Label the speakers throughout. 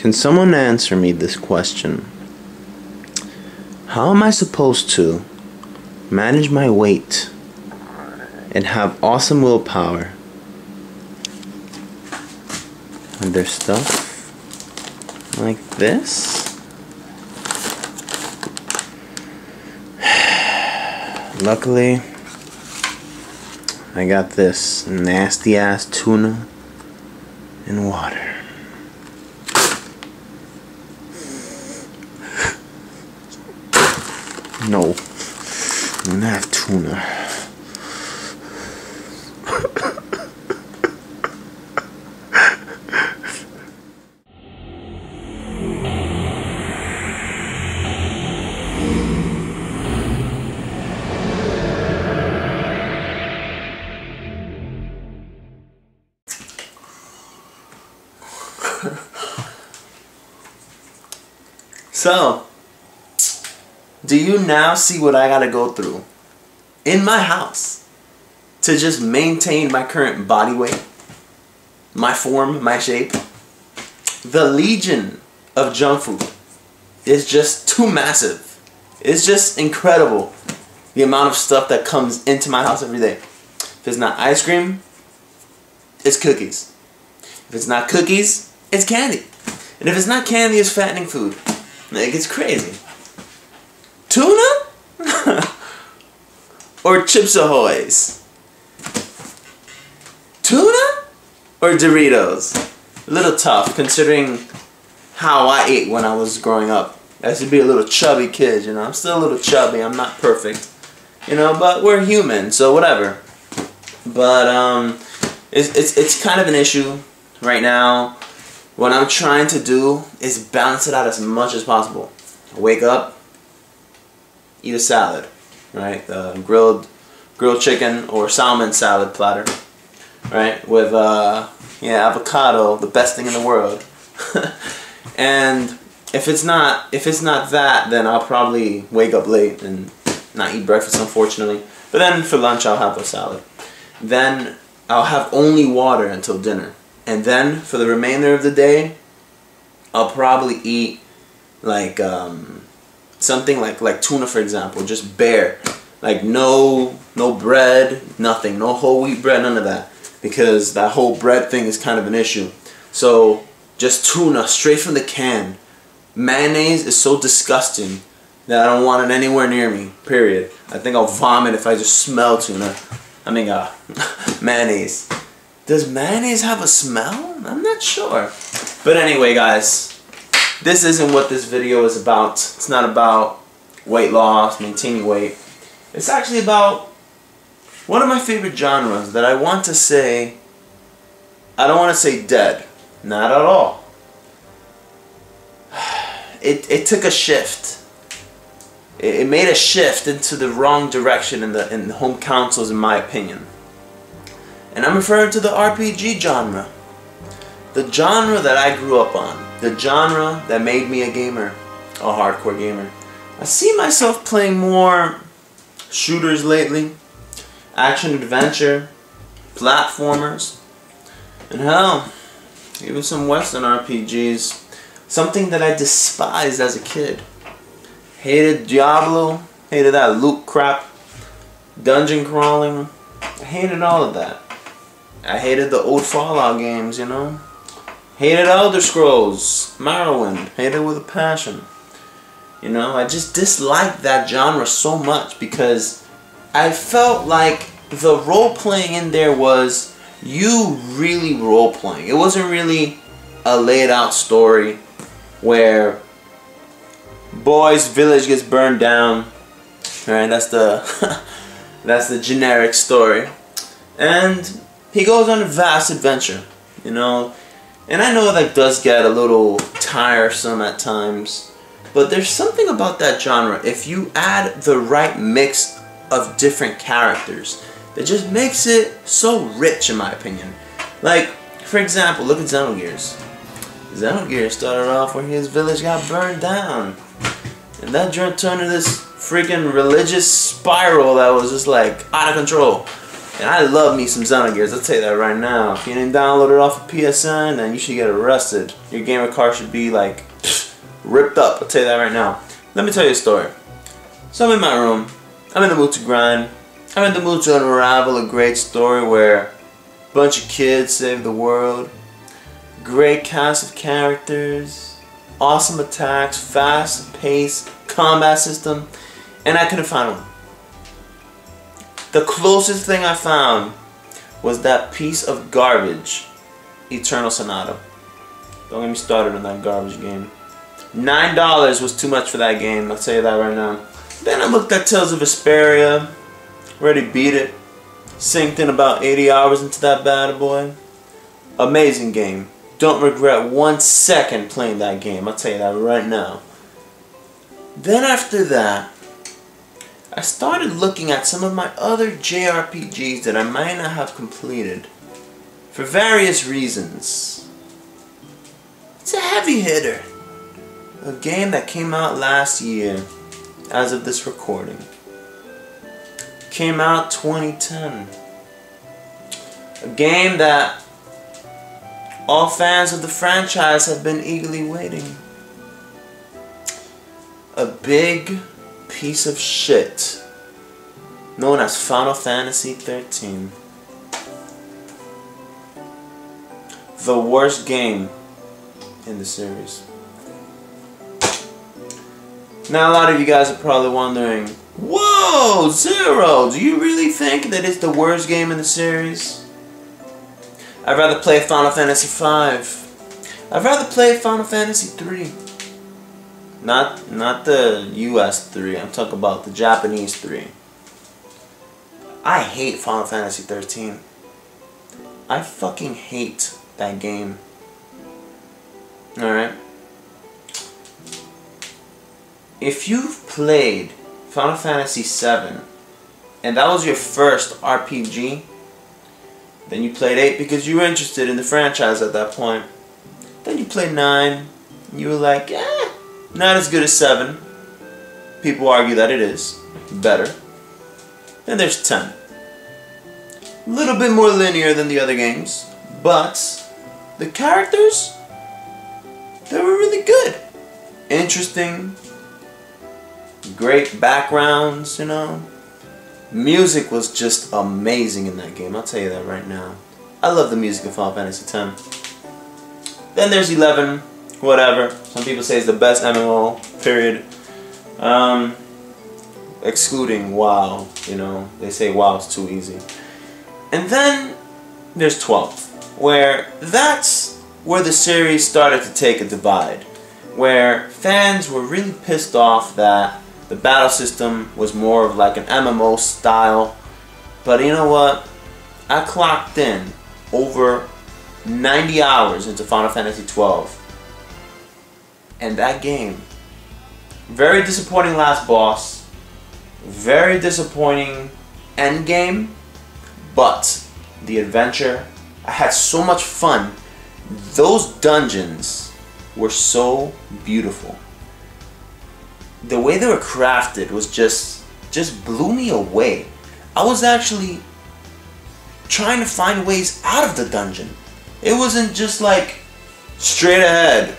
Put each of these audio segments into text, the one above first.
Speaker 1: Can someone answer me this question? How am I supposed to manage my weight and have awesome willpower when there's stuff like this? Luckily, I got this nasty ass tuna in water. No, I don't have tuna. So, do you now see what I gotta go through in my house to just maintain my current body weight, my form, my shape? The legion of junk food is just too massive. It's just incredible, the amount of stuff that comes into my house every day. If it's not ice cream, it's cookies. If it's not cookies, it's candy. And if it's not candy, it's fattening food. Like, it's crazy. Tuna? Or Chips Ahoy's? Tuna? Or Doritos? A little tough considering how I ate when I was growing up. I used to be a little chubby kid, you know. I'm still a little chubby. I'm not perfect. You know, but we're human, so whatever. But it's kind of an issue right now. What I'm trying to do is balance it out as much as possible. I wake up, eat a salad, right? Grilled chicken or salmon salad platter, right? With avocado, the best thing in the world. And if it's not that, then I'll probably wake up late and not eat breakfast, unfortunately. But then for lunch I'll have a salad. Then I'll have only water until dinner. And then for the remainder of the day, I'll probably eat like something like tuna, for example, just bare, like no bread, nothing, no whole wheat bread, none of that, because that whole bread thing is kind of an issue. So just tuna straight from the can. Mayonnaise is so disgusting that I don't want it anywhere near me. Period. I think I'll vomit if I just smell tuna. I mean mayonnaise. Does mayonnaise have a smell? I'm not sure. But anyway, guys, this isn't what this video is about. It's not about weight loss, maintaining weight. It's actually about one of my favorite genres that I want to say, I don't want to say dead. Not at all. It took a shift. It made a shift into the wrong direction in the home consoles, in my opinion. And I'm referring to the RPG genre. The genre that I grew up on. The genre that made me a gamer. A hardcore gamer. I see myself playing more shooters lately. Action adventure. Platformers. And hell, even some Western RPGs. Something that I despised as a kid. Hated Diablo. Hated that loot crap. Dungeon crawling. I hated all of that. I hated the old Fallout games, you know. Hated Elder Scrolls, Morrowind. Hated it with a passion. You know, I just disliked that genre so much because I felt like the role-playing in there was you really role-playing. It wasn't really a laid-out story where boy's village gets burned down. Alright, that's the that's the generic story. And he goes on a vast adventure, you know, and I know that does get a little tiresome at times, but there's something about that genre, if you add the right mix of different characters, that just makes it so rich, in my opinion. Like, for example, look at Xenogears. Xenogears started off where his village got burned down, and that turned into this freaking religious spiral that was just like out of control. And I love me some Xenogears, I'll tell you that right now. If you didn't download it off of PSN, then you should get arrested. Your gamer card should be like ripped up, I'll tell you that right now. Let me tell you a story. So I'm in my room, I'm in the mood to grind. I'm in the mood to unravel a great story where a bunch of kids save the world. Great cast of characters, awesome attacks, fast paced combat system, and I couldn't find one. The closest thing I found was that piece of garbage, Eternal Sonata. Don't get me started on that garbage game. $9 was too much for that game, I'll tell you that right now. Then I looked at Tales of Vesperia, already beat it, synced in about 80 hours into that bad boy. Amazing game. Don't regret 1 second playing that game, I'll tell you that right now. Then after that, I started looking at some of my other JRPGs that I might not have completed for various reasons. It's a heavy hitter. A game that came out last year, as of this recording. Came out 2010. A game that all fans of the franchise have been eagerly waiting. A big piece of shit known as Final Fantasy 13. The worst game in the series. Now a lot of you guys are probably wondering, whoa, Zero, do you really think that it's the worst game in the series? I'd rather play Final Fantasy V. I'd rather play Final Fantasy 3. Not the US 3, I'm talking about the Japanese 3. I hate Final Fantasy 13. I fucking hate that game. Alright? If you've played Final Fantasy VII, and that was your first RPG, then you played 8 because you were interested in the franchise at that point. Then you played 9, and you were like, eh, not as good as 7. People argue that it is better. Then there's 10. A little bit more linear than the other games, but the characters, they were really good. Interesting. Great backgrounds, you know. Music was just amazing in that game, I'll tell you that right now. I love the music of Final Fantasy X. Then there's 11, whatever. Some people say it's the best MMO, period. Excluding WoW, you know. They say WoW is too easy. And then there's 12, where that's where the series started to take a divide. Where fans were really pissed off that the battle system was more of like an MMO style. But you know what? I clocked in over 90 hours into Final Fantasy XII. And that game, very disappointing last boss, very disappointing end game, but the adventure, I had so much fun. Those dungeons were so beautiful. The way they were crafted was just blew me away. I was actually trying to find ways out of the dungeon. It wasn't just like straight ahead.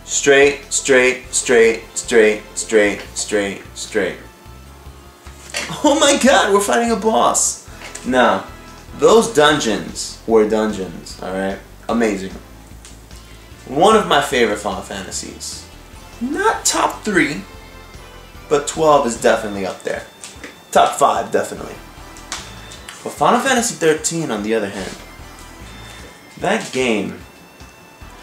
Speaker 1: Straight, straight, straight, straight, straight, straight, straight. Oh my god, we're fighting a boss. No, those dungeons were dungeons, alright? Amazing. One of my favorite Final Fantasies. Not top 3, but 12 is definitely up there. Top 5, definitely. But Final Fantasy 13, on the other hand, that game,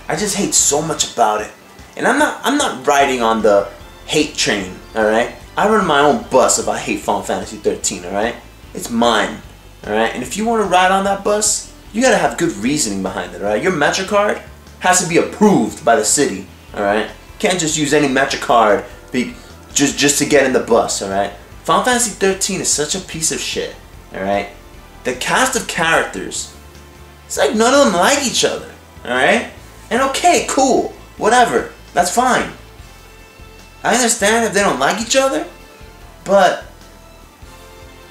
Speaker 1: I just hate so much about it. And I'm not riding on the hate train, alright? I run my own bus if I hate Final Fantasy 13, alright? It's mine, alright? And if you want to ride on that bus, you gotta have good reasoning behind it, alright? Your Metro card has to be approved by the city, alright? Can't just use any Metro card just to get in the bus, alright? Final Fantasy 13 is such a piece of shit, alright? The cast of characters, it's like none of them like each other, alright? And okay, cool, whatever, that's fine. I understand if they don't like each other, but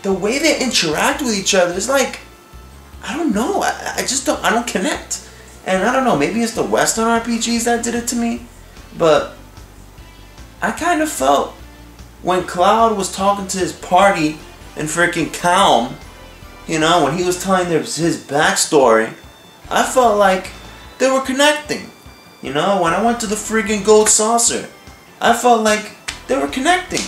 Speaker 1: the way they interact with each other is like, I don't know. I just don't. I don't connect. And I don't know. Maybe it's the Western RPGs that did it to me, but I kind of felt when Cloud was talking to his party in freaking Calm, you know, when he was telling his backstory, I felt like they were connecting. You know, when I went to the freaking Gold Saucer, I felt like they were connecting.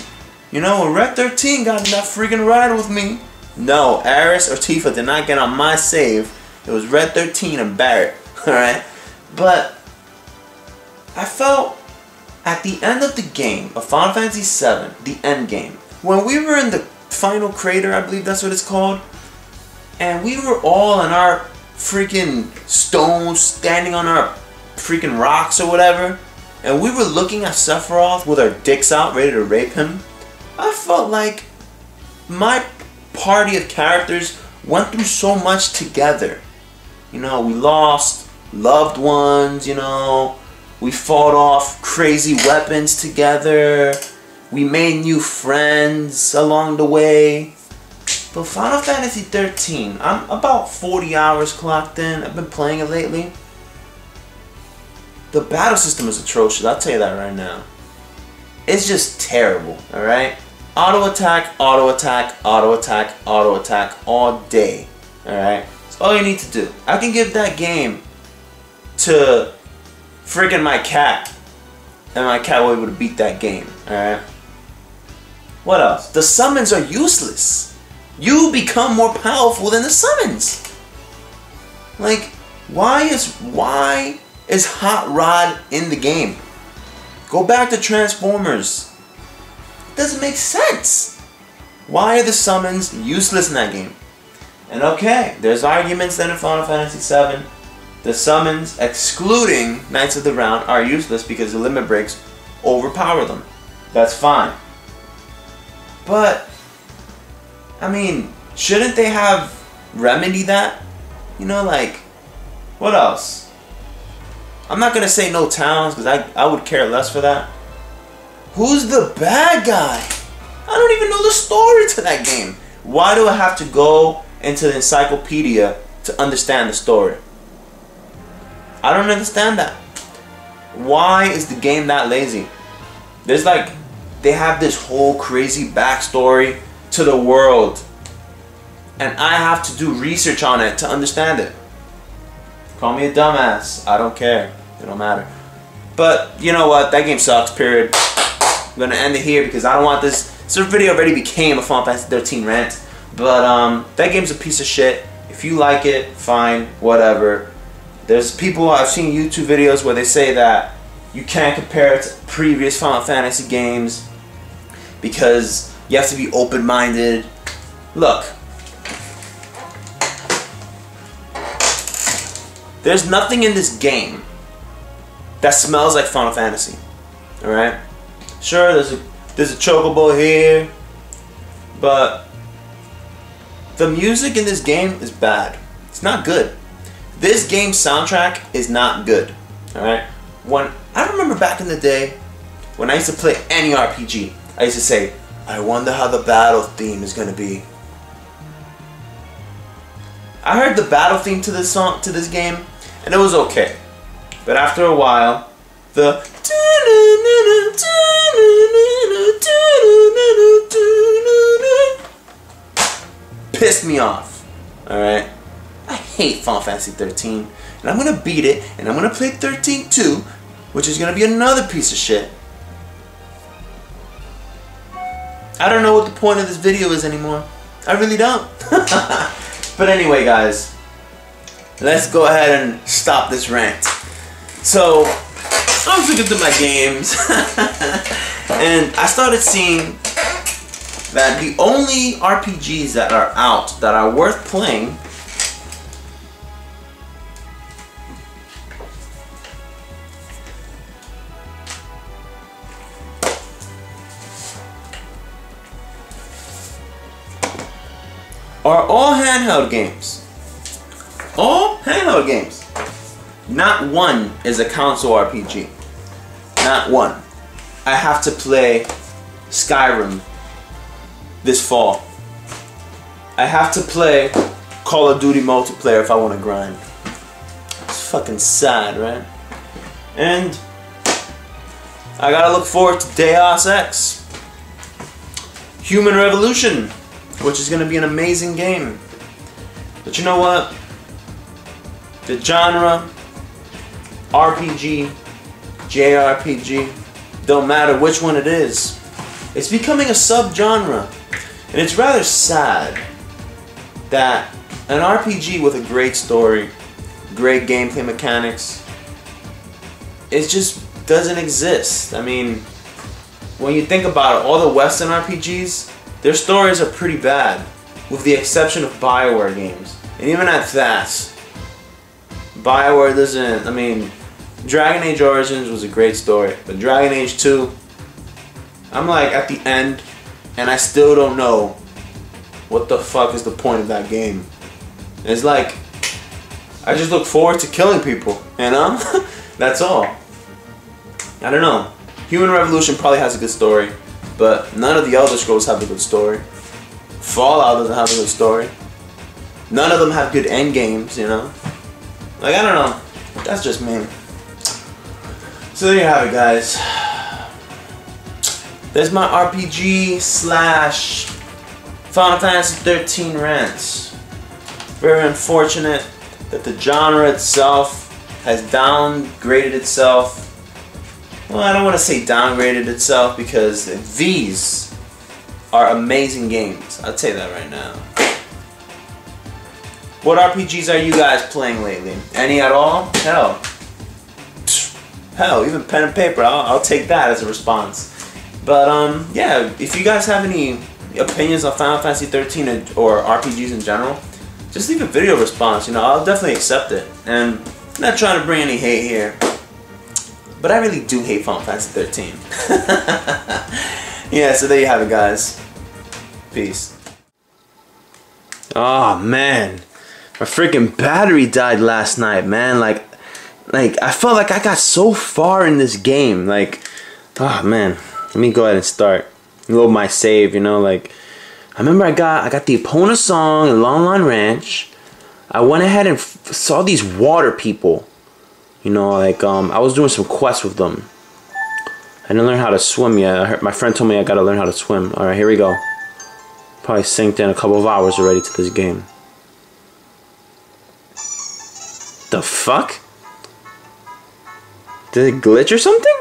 Speaker 1: You know, when Red 13 got in that freaking ride with me, no, Aris or Tifa did not get on my save. It was Red 13 and Barrett, alright? But I felt at the end of the game of Final Fantasy VII, the end game, when we were in the final crater, I believe that's what it's called, and we were all in our freaking stones, standing on our freaking rocks or whatever, and we were looking at Sephiroth with our dicks out, ready to rape him, I felt like my party of characters went through so much together. You know, we lost loved ones, you know, we fought off crazy weapons together, we made new friends along the way. But Final Fantasy 13, I'm about 40 hours clocked in. I've been playing it lately. The battle system is atrocious, I'll tell you that right now. It's just terrible, alright? Auto attack, auto attack, auto attack, auto attack all day, alright? That's all you need to do. I can give that game to friggin' my cat, and my cat will be able to beat that game, alright? What else? The summons are useless. You become more powerful than the summons. Like, why is Hot Rod in the game? Go back to Transformers. It doesn't make sense. Why are the summons useless in that game? And okay, there's arguments then in Final Fantasy VII. The summons, excluding Knights of the Round, are useless because the limit breaks overpower them. That's fine. But, I mean, shouldn't they have remedied that? You know, like, what else? I'm not gonna say no towns because I would care less for that. Who's the bad guy? I don't even know the story to that game. Why do I have to go into the encyclopedia to understand the story? I don't understand that. Why is the game that lazy? There's like, they have this whole crazy backstory to the world, and I have to do research on it to understand it. Call me a dumbass. I don't care. It don't matter. But you know what? That game sucks, period. I'm gonna end it here because I don't want this. This video already became a Final Fantasy 13 rant. But that game's a piece of shit. If you like it, fine, whatever. There's people, I've seen YouTube videos where they say that you can't compare it to previous Final Fantasy games because you have to be open-minded. Look, there's nothing in this game that smells like Final Fantasy. Alright? Sure, there's a chocobo here, but the music in this game is bad. It's not good. This game's soundtrack is not good. Alright? When I remember back in the day when I used to play any RPG, I used to say, I wonder how the battle theme is gonna be. I heard the battle theme to this song, to this game, and it was okay. But after a while, the pissed me off. Alright? I hate Final Fantasy 13, and I'm gonna beat it, and I'm gonna play 13 too, which is gonna be another piece of shit. I don't know what the point of this video is anymore. I really don't. But anyway, guys, let's go ahead and stop this rant. So, I was looking through my games, and I started seeing that the only RPGs that are out that are worth playing are all handheld games. All handheld games. Not one is a console RPG. Not one. I have to play Skyrim this fall. I have to play Call of Duty multiplayer if I want to grind. It's fucking sad, right? And I gotta look forward to Deus Ex Human Revolution, which is gonna be an amazing game. But you know what? The genre, RPG, JRPG, don't matter which one it is. It's becoming a subgenre. And it's rather sad that an RPG with a great story, great gameplay mechanics, it just doesn't exist. I mean, when you think about it, all the Western RPGs, their stories are pretty bad, with the exception of BioWare games. And even at that, BioWare doesn't, I mean, Dragon Age Origins was a great story, but Dragon Age 2, I'm like at the end, and I still don't know what the fuck is the point of that game. It's like, I just look forward to killing people, you know? That's all. I don't know. Human Revolution probably has a good story, but none of the Elder Scrolls have a good story. Fallout doesn't have a good story. None of them have good end games, you know? Like, I don't know. That's just me. So there you have it, guys. There's my RPG slash Final Fantasy 13 rants. Very unfortunate that the genre itself has downgraded itself. Well, I don't want to say downgraded itself because these are amazing games. I'll tell you that right now. What RPGs are you guys playing lately? Any at all? Hell. Hell, even pen and paper. I'll take that as a response. But yeah, if you guys have any opinions on Final Fantasy 13 or RPGs in general, just leave a video response. You know, I'll definitely accept it. And I'm not trying to bring any hate here, but I really do hate Final Fantasy 13. Yeah, so there you have it, guys. Peace. Oh man, my freaking battery died last night, man. Like I felt like I got so far in this game. Like, oh man, let me go ahead and start. Load my save, you know. Like, I remember I got the Epona song in Long Line Ranch. I went ahead and saw these water people. You know, like I was doing some quests with them. I didn't learn how to swim yet. My friend told me I gotta learn how to swim. All right, here we go. Probably synced in a couple of hours already to this game. The fuck? Did it glitch or something?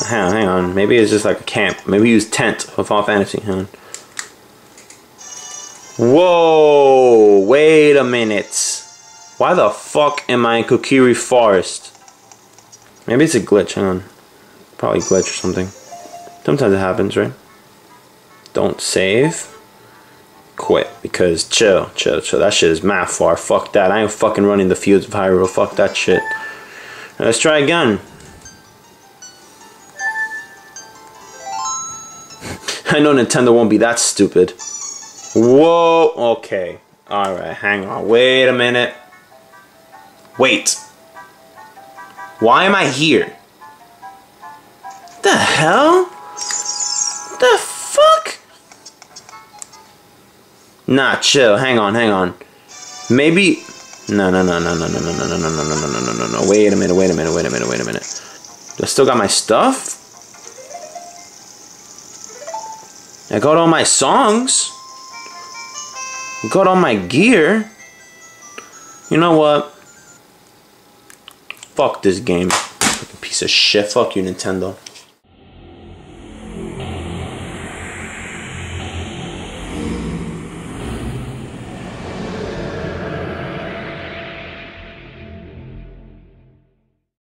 Speaker 1: Hang on. Maybe it's just like a camp. Maybe use tent for Final Fantasy. Hang on. Whoa! Wait a minute. Why the fuck am I in Kokiri Forest? Maybe it's a glitch. Hang on. Probably a glitch or something. Sometimes it happens, right? Don't save. Quit. Because chill. That shit is mad far. Fuck that. I ain't fucking running the fields of Hyrule. Fuck that shit. Let's try again. I know Nintendo won't be that stupid. Whoa. Okay. Alright, hang on. Wait a minute. Wait. Why am I here? The hell? The fuck? Nah, chill. Hang on. Maybe. No. Wait a minute. I still got my stuff? I got all my songs. I got all my gear. You know what? Fuck this game. Fucking piece of shit. Fuck you, Nintendo.